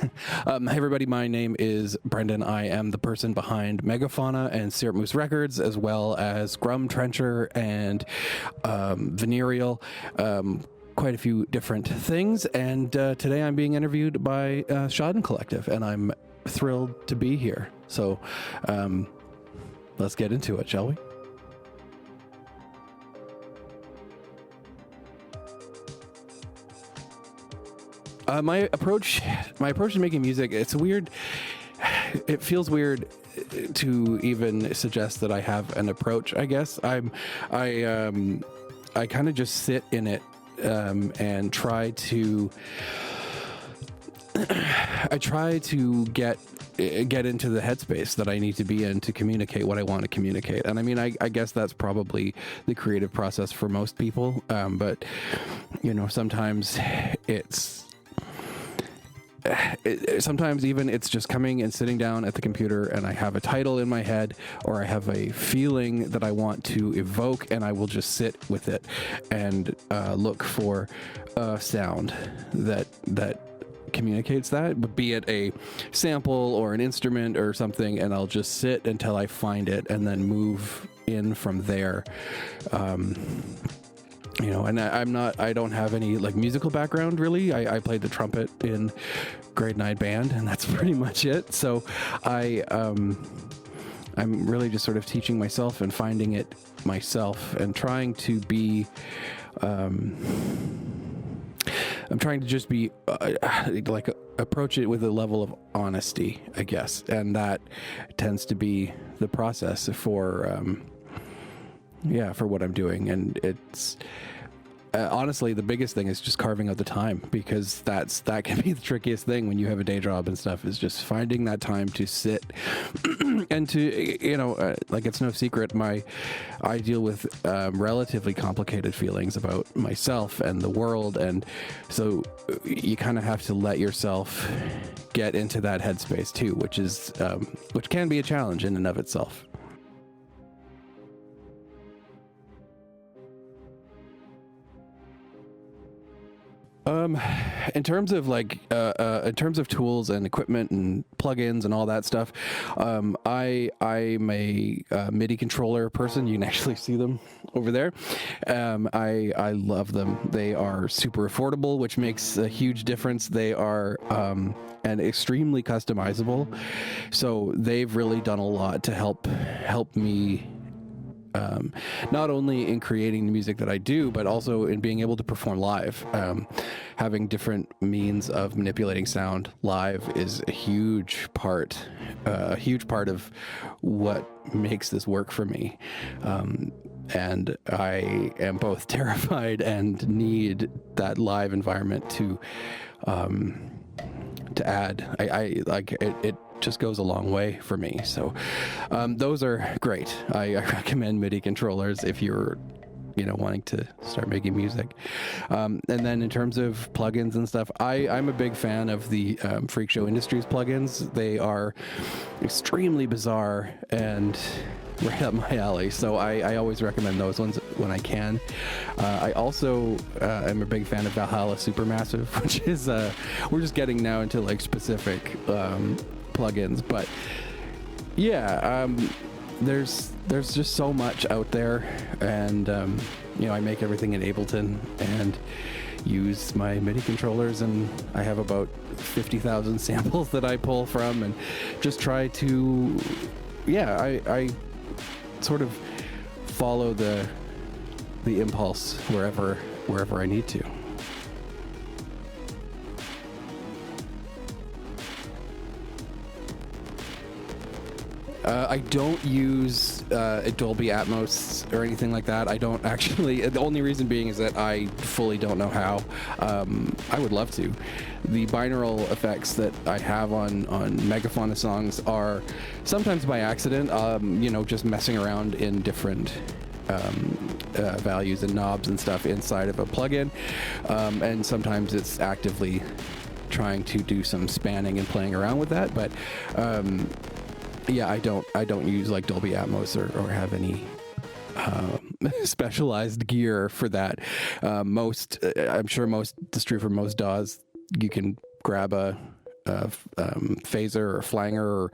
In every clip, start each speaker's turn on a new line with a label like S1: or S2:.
S1: Hey everybody, my name is Brendan. I am the person behind MegaFauna and Syrup Moose Records, as well as Grum Trencher and Venereal. Quite a few different things. And today I'm being interviewed by Schaden Collective, and I'm thrilled to be here. So let's get into it, shall we? My approach to making music, it feels weird to even suggest that I have an approach. I guess I kind of just sit in it and try to get into the headspace that I need to be in to communicate what I want to communicate. And I mean, I guess that's probably the creative process for most people. But you know, sometimes sometimes even it's just coming and sitting down at the computer and I have a title in my head, or I have a feeling that I want to evoke, and I will just sit with it and look for a sound that communicates that, but be it a sample or an instrument or something, and I'll just sit until I find it and then move in from there. You know, and I don't have any like musical background really. I played the trumpet in grade 9 band, and that's pretty much it. So I'm really just sort of teaching myself and finding it myself, and trying to be I'm trying to just be approach it with a level of honesty, I guess, and that tends to be the process for what I'm doing. And it's honestly, the biggest thing is just carving out the time, because that can be the trickiest thing when you have a day job and stuff, is just finding that time to sit and to, you know, like, it's no secret, I deal with relatively complicated feelings about myself and the world, and so you kind of have to let yourself get into that headspace too, which can be a challenge in and of itself. In terms of in terms of tools and equipment and plugins and all that stuff, I'm a MIDI controller person. You can actually see them over there. I love them. They are super affordable, which makes a huge difference. They are and extremely customizable. So they've really done a lot to help me. Not only in creating the music that I do, but also in being able to perform live. Having different means of manipulating sound live is a huge part of what makes this work for me. And I am both terrified and need that live environment to add. I like it. It just goes a long way for me. So those are great. I recommend MIDI controllers if you're, you know, wanting to start making music. And then in terms of plugins and stuff, I'm a big fan of the Freak Show Industries plugins. They are extremely bizarre and right up my alley. So I always recommend those ones when I can. I also am a big fan of Valhalla Supermassive, which is we're just getting now into like specific plugins, but yeah, there's just so much out there, and you know, I make everything in Ableton and use my MIDI controllers, and I have about 50,000 samples that I pull from, and just try to, yeah, I sort of follow the impulse wherever I need to. I don't use Dolby Atmos or anything like that. I don't actually. The only reason being is that I fully don't know how. I would love to. The binaural effects that I have on MegaFauna songs are sometimes by accident. You know, just messing around in different values and knobs and stuff inside of a plugin, and sometimes it's actively trying to do some spanning and playing around with that. But yeah, I don't use like Dolby Atmos or have any specialized gear for that. I'm sure it's true for most DAWs. You can grab a phaser or flanger or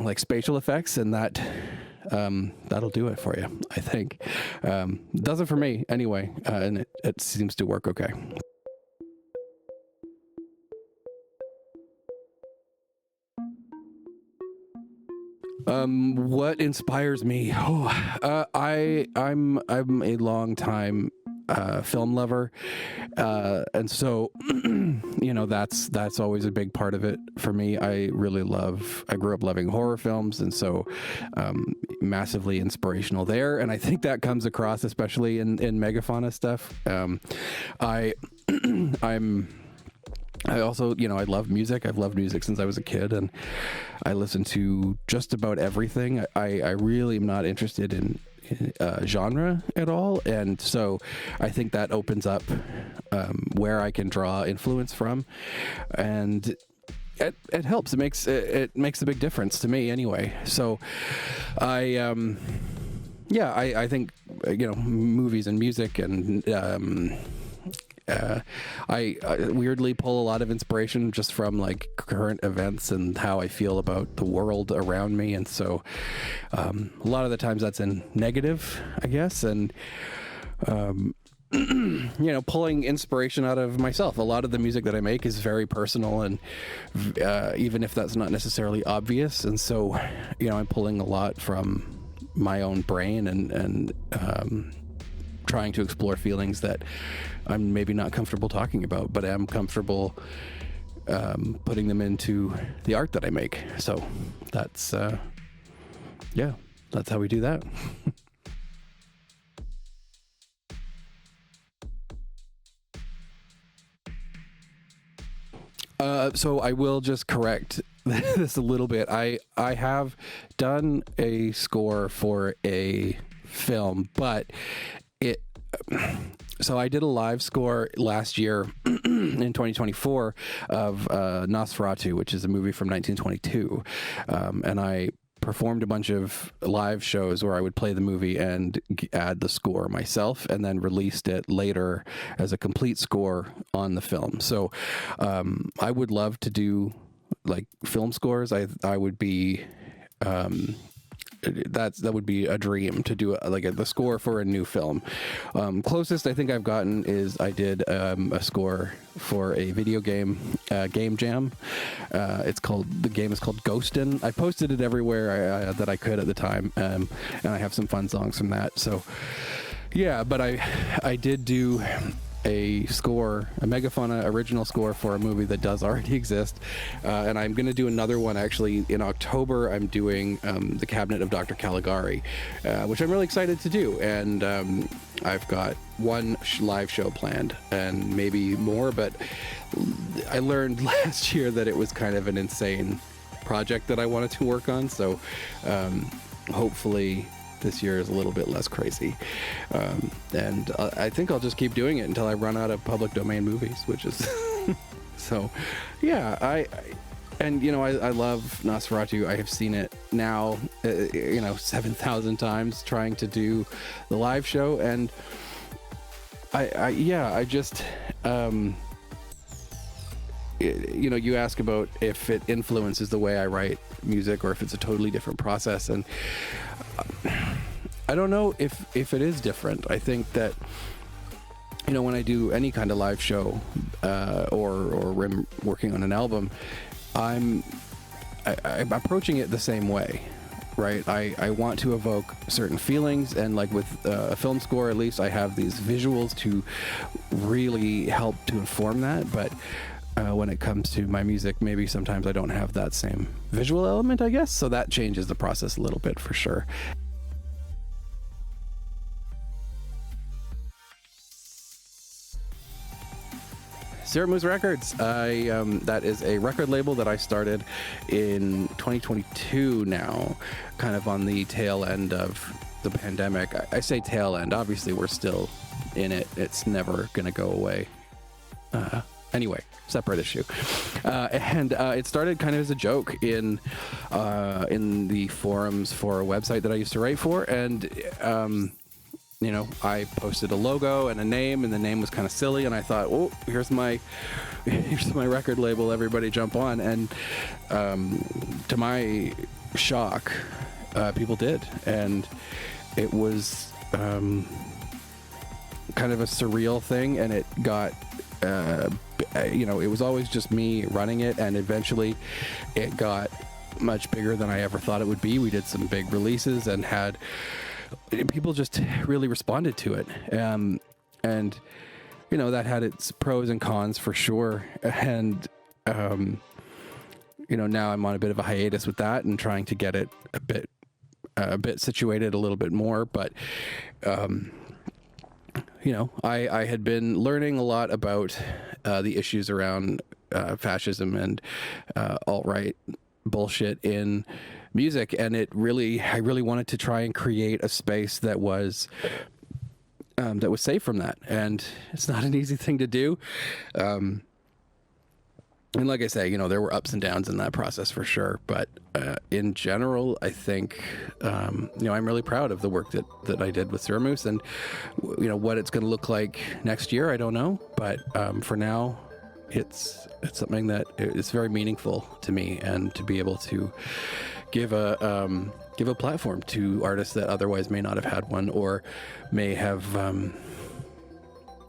S1: like spatial effects, and that'll do it for you, I think. Does it for me anyway, and it seems to work okay. What inspires me? I'm a long time film lover, and so that's always a big part of it for me. I grew up loving horror films, and so massively inspirational there. And I think that comes across especially in MegaFauna stuff. I also, I love music. I've loved music since I was a kid, and I listen to just about everything. I really am not interested in genre at all, and so I think that opens up where I can draw influence from, and it helps. It makes a big difference to me anyway. So I think movies and music and I weirdly pull a lot of inspiration just from like current events and how I feel about the world around me, and so a lot of the times that's in negative, I guess, and pulling inspiration out of myself. A lot of the music that I make is very personal, and even if that's not necessarily obvious, and so I'm pulling a lot from my own brain and trying to explore feelings that I'm maybe not comfortable talking about, but I'm comfortable putting them into the art that I make. So that's how we do that. So I will just correct this a little bit. I have done a score for a film, but so I did a live score last year in 2024 of Nosferatu, which is a movie from 1922, and I performed a bunch of live shows where I would play the movie and add the score myself, and then released it later as a complete score on the film. So I would love to do like film scores. I would be that would be a dream to do the score for a new film. Closest I think I've gotten is I did a score for a video game, Game Jam. The game is called Ghostin'. I posted it everywhere that I could at the time, and I have some fun songs from that. So yeah, but I did do a MegaFauna original score for a movie that does already exist, and I'm going to do another one actually in October. I'm doing The Cabinet of Dr. Caligari, which I'm really excited to do, and I've got one live show planned and maybe more, but I learned last year that it was kind of an insane project that I wanted to work on, so hopefully this year is a little bit less crazy, and I think I'll just keep doing it until I run out of public domain movies, which is so yeah. I love Nosferatu. I have seen it now 7,000 times trying to do the live show, and I just you ask about if it influences the way I write music or if it's a totally different process, and I don't know if it is different. I think that when I do any kind of live show or I'm working on an album, I'm approaching it the same way, right? I want to evoke certain feelings, and like with a film score, at least I have these visuals to really help to inform that, but when it comes to my music, maybe sometimes I don't have that same visual element, I guess, so that changes the process a little bit for sure. Syrup Moose Records. That is a record label that I started in 2022 now, kind of on the tail end of the pandemic. I say tail end, obviously we're still in it. It's never going to go away. Anyway, separate issue. And it started kind of as a joke in the forums for a website that I used to write for, and I posted a logo and a name, and the name was kind of silly, and I thought, oh, here's my record label, everybody jump on. And to my shock, people did, and it was kind of a surreal thing, and it got it was always just me running it, and eventually it got much bigger than I ever thought it would be. We did some big releases and had people just really responded to it, and that had its pros and cons for sure. And now I'm on a bit of a hiatus with that and trying to get it a bit situated a little bit more. But I had been learning a lot about the issues around fascism and alt-right bullshit in music, and I really wanted to try and create a space that was safe from that, and it's not an easy thing to do. And like I say, there were ups and downs in that process for sure, but in general, I think I'm really proud of the work that I did with Suramoose, and what it's going to look like next year, I don't know, but for now, it's something that is very meaningful to me, and to be able to give a platform to artists that otherwise may not have had one, or may have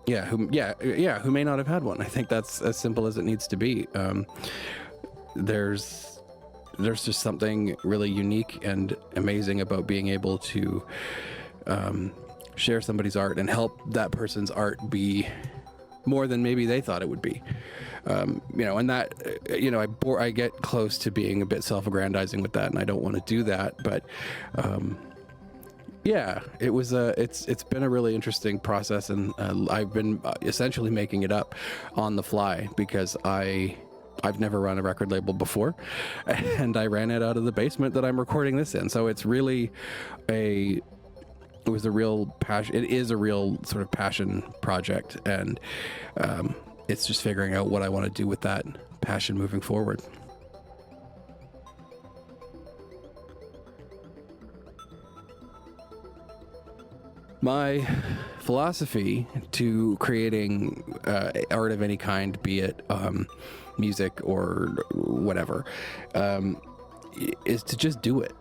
S1: who may not have had one. I think that's as simple as it needs to be. There's just something really unique and amazing about being able to share somebody's art and help that person's art be more than maybe they thought it would be. And that, I get close to being a bit self-aggrandizing with that, and I don't want to do that, but it's been a really interesting process, and I've been essentially making it up on the fly, because I've never run a record label before, and I ran it out of the basement that I'm recording this in. So it's really it was a real passion. It is a real sort of passion project, and it's just figuring out what I want to do with that passion moving forward. My philosophy to creating art of any kind, be it music or whatever, is to just do it.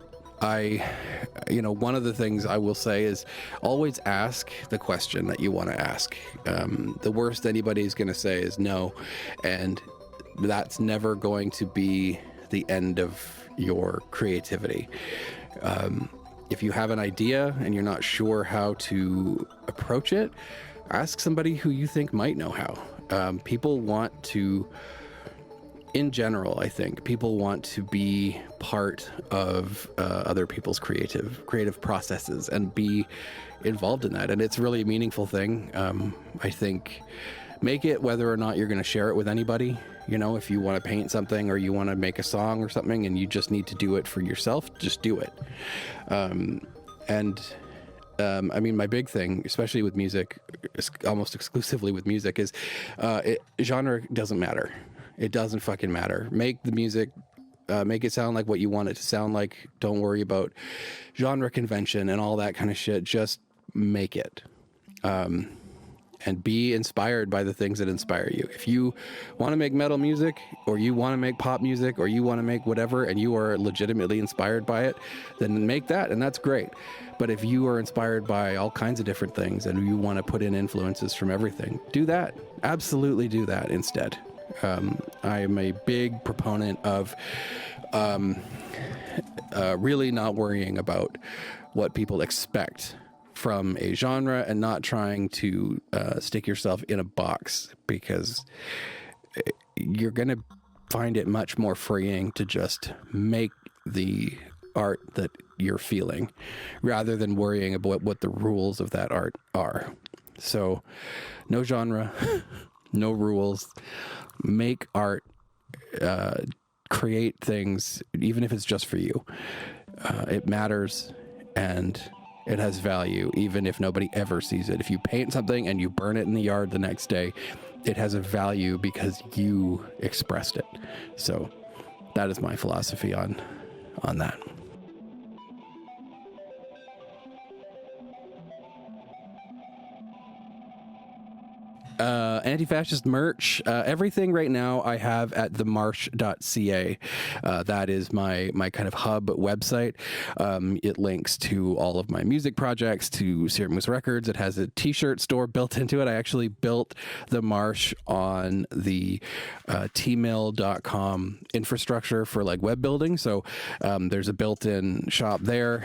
S1: One of the things I will say is always ask the question that you want to ask. The worst anybody's going to say is no, and that's never going to be the end of your creativity. If you have an idea and you're not sure how to approach it, ask somebody who you think might know how. People want to, in general, I think people want to be part of other people's creative processes and be involved in that, and it's really a meaningful thing. I think make it whether or not you're going to share it with anybody. If you want to paint something or you want to make a song or something and you just need to do it for yourself, just do it. My big thing, especially with music, almost exclusively with music, is genre doesn't matter. It doesn't fucking matter. Make the music, make it sound like what you want it to sound like. Don't worry about genre convention and all that kind of shit. Just make it. And be inspired by the things that inspire you. If you want to make metal music, or you want to make pop music, or you want to make whatever, and you are legitimately inspired by it, then make that, and that's great. But if you are inspired by all kinds of different things and you want to put in influences from everything, do that. Absolutely do that instead. I am a big proponent of really not worrying about what people expect from a genre, and not trying to stick yourself in a box, because you're going to find it much more freeing to just make the art that you're feeling, rather than worrying about what the rules of that art are. So no genre, no rules, make art, create things, even if it's just for you. It matters, and it has value, even if nobody ever sees it. If you paint something and you burn it in the yard the next day, it has a value because you expressed it. So that is my philosophy on that. Anti-fascist merch, everything right now I have at themarsh.ca. That is my kind of hub website. It links to all of my music projects, to Sierra Moose Records. It has a t-shirt store built into it. I actually built the Marsh on the tmail.com infrastructure for like web building. So there's a built-in shop there.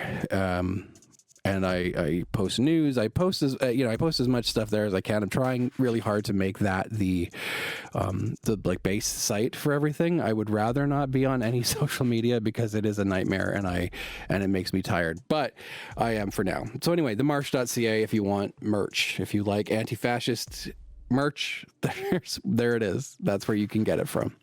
S1: And I post news. I post as much stuff there as I can. I'm trying really hard to make that the like base site for everything. I would rather not be on any social media because it is a nightmare and it makes me tired. But I am for now. So anyway, themarsh.ca if you want merch. If you like anti-fascist merch, there it is. That's where you can get it from.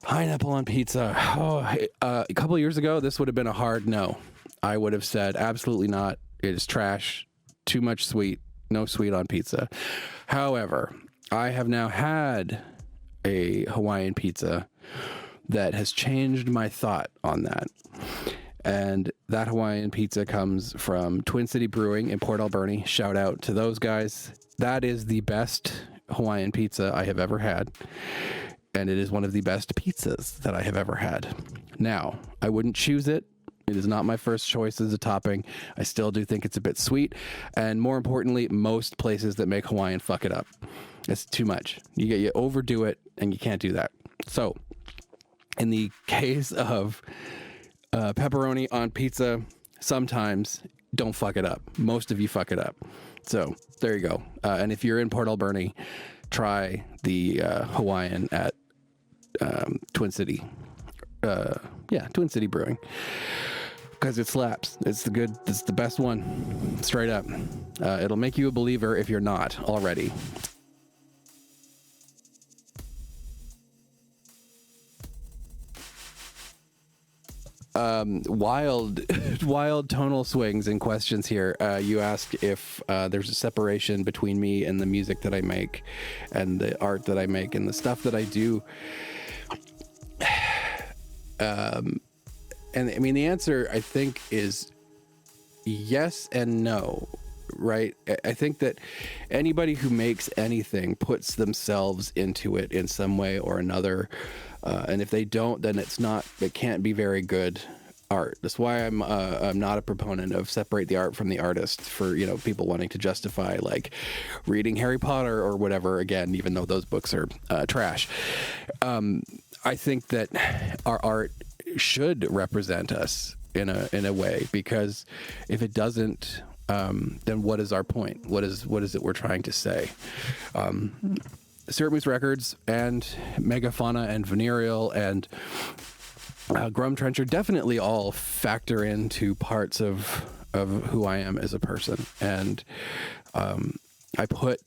S1: Pineapple on pizza. Oh, a couple of years ago, this would have been a hard no. I would have said, absolutely not. It is trash. Too much sweet. No sweet on pizza. However, I have now had a Hawaiian pizza that has changed my thought on that. And that Hawaiian pizza comes from Twin City Brewing in Port Alberni. Shout out to those guys. That is the best Hawaiian pizza I have ever had. And it is one of the best pizzas that I have ever had. Now, I wouldn't choose it. It is not my first choice as a topping. I still do think it's a bit sweet. And more importantly, most places that make Hawaiian fuck it up. It's too much. You overdo it, and you can't do that. So, in the case of pepperoni on pizza, sometimes don't fuck it up. Most of you fuck it up. So, there you go. And if you're in Port Alberni, try the Hawaiian at Twin City. Twin City Brewing. Because it slaps. It's the best one. Straight up. It'll make you a believer if you're not already. Wild tonal swings and questions here. You asked if there's a separation between me and the music that I make and the art that I make and the stuff that I do. And I mean, the answer I think is yes and no, right? I think that anybody who makes anything puts themselves into it in some way or another. And if they don't, then it can't be very good art. That's why I'm not a proponent of separate the art from the artist for, people wanting to justify like reading Harry Potter or whatever, again, even though those books are trash. I think that our art should represent us in a way, because if it doesn't, then what is our point? What is it we're trying to say? Sierra Moose Records and MegaFauna and Venereal and Grum Trencher definitely all factor into parts of who I am as a person. And I put,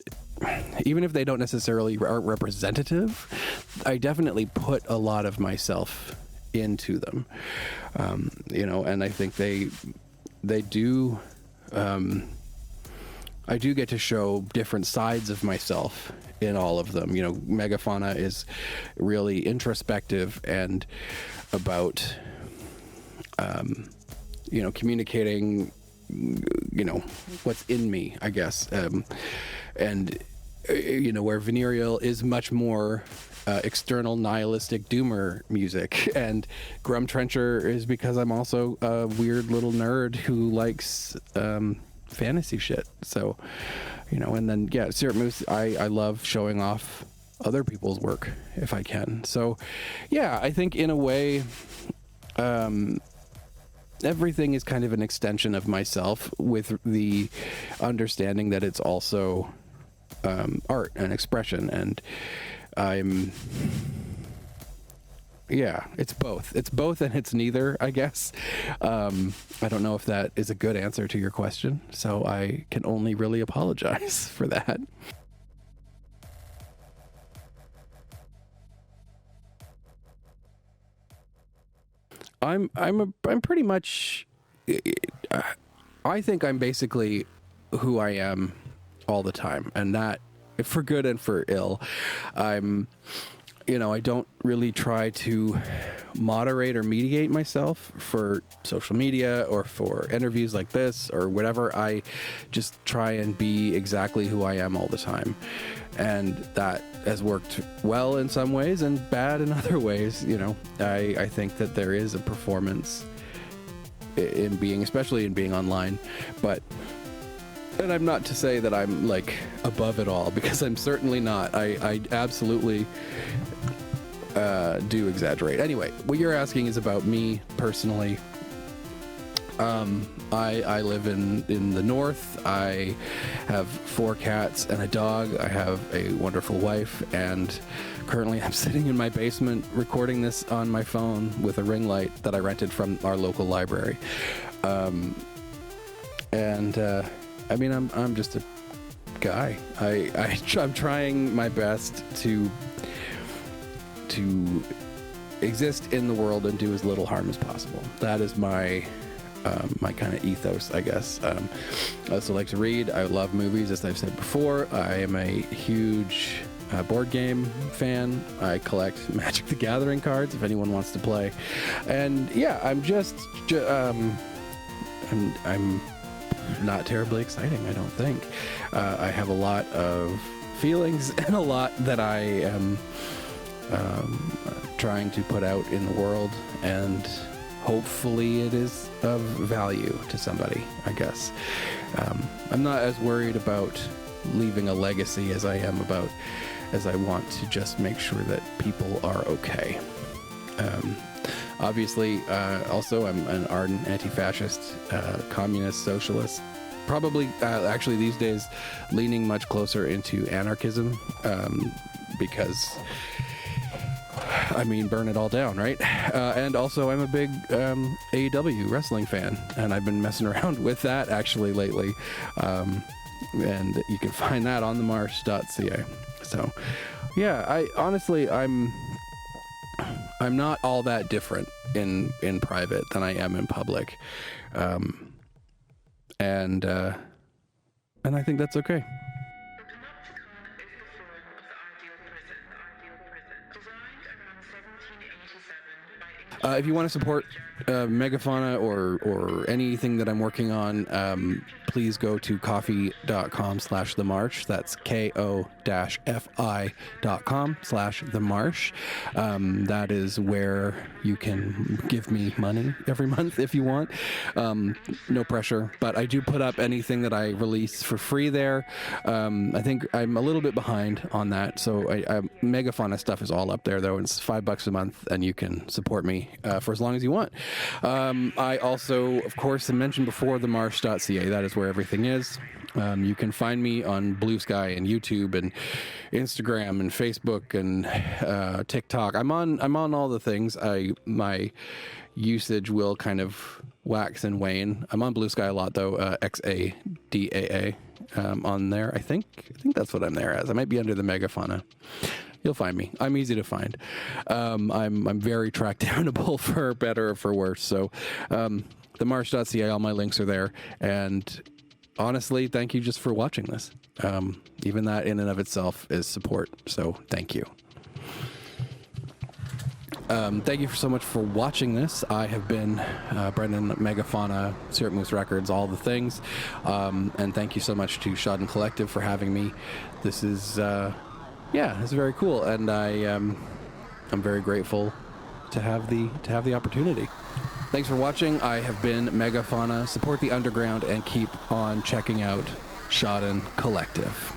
S1: even if they don't necessarily are representative, I definitely put a lot of myself into them. And I think they do, I do get to show different sides of myself in all of them. MegaFauna is really introspective and about, communicating, what's in me, I guess. Where Venereal is much more external nihilistic doomer music, and Grum Trencher is because I'm also a weird little nerd who likes fantasy shit. So, and then Sierra Moose, I love showing off other people's work if I can. So I think in a way, everything is kind of an extension of myself, with the understanding that it's also art and expression. And it's both and it's neither, I guess. I don't know if that is a good answer to your question, so I can only really apologize for that. I'm pretty much, I think I'm basically who I am all the time, and that for good and for ill. I don't really try to moderate or mediate myself for social media or for interviews like this or whatever. I just try and be exactly who I am all the time. And that has worked well in some ways and bad in other ways. You know, I think that there is a performance in being, especially in being online, and I'm not to say that I'm like above it all, because I'm certainly not. I absolutely do exaggerate. Anyway, what you're asking is about me personally. I live in the north. I have 4 cats and a dog. I have a wonderful wife, and currently I'm sitting in my basement recording this on my phone with a ring light that I rented from our local library. I mean, I'm just a guy. I'm trying my best to exist in the world and do as little harm as possible. That is my kind of ethos, I guess. I also like to read. I love movies, as I've said before. I am a huge board game fan. I collect Magic the Gathering cards if anyone wants to play. And yeah, I'm I'm not terribly exciting, I don't think. I have a lot of feelings and a lot that I am trying to put out in the world, and hopefully it is of value to somebody, I guess. I'm not as worried about leaving a legacy as I want to just make sure that people are okay. Obviously, also, I'm an ardent anti-fascist, communist, socialist. Probably, actually, these days, leaning much closer into anarchism, because, I mean, burn it all down, right? And also, I'm a big AEW wrestling fan, and I've been messing around with that, actually, lately. And you can find that on themarsh.ca. So, yeah, I'm not all that different in private than I am in public. And I think that's okay. If you want to support MegaFauna or anything that I'm working on, please go to coffee.com/themarsh. That's ko-fi.com/themarsh. That is where you can give me money every month if you want. No pressure, but I do put up anything that I release for free there. I think I'm a little bit behind on that, so MegaFauna stuff is all up there, though. It's $5 a month, and you can support me for as long as you want. I also, of course, I mentioned before, themarsh.ca. That is where everything is. You can find me on Blue Sky and YouTube and Instagram and Facebook and TikTok. I'm on all the things. My usage will kind of wax and wane. I'm on Blue Sky a lot, though. XADAA on there. I think that's what I'm there as. I might be under the MegaFauna. You'll find me. I'm easy to find. I'm very track downable, for better or for worse. So, themarsh.ca, all my links are there. And honestly, thank you just for watching this. Even that in and of itself is support. So thank you. Thank you so much for watching this. I have been Brendan, MegaFauna, Syrup Moose Records, all the things. And thank you so much to Schaden Collective for having me. This is... it's very cool, and I'm very grateful to have the opportunity. Thanks for watching. I have been MegaFauna. Support the underground and keep on checking out Schaden Collective.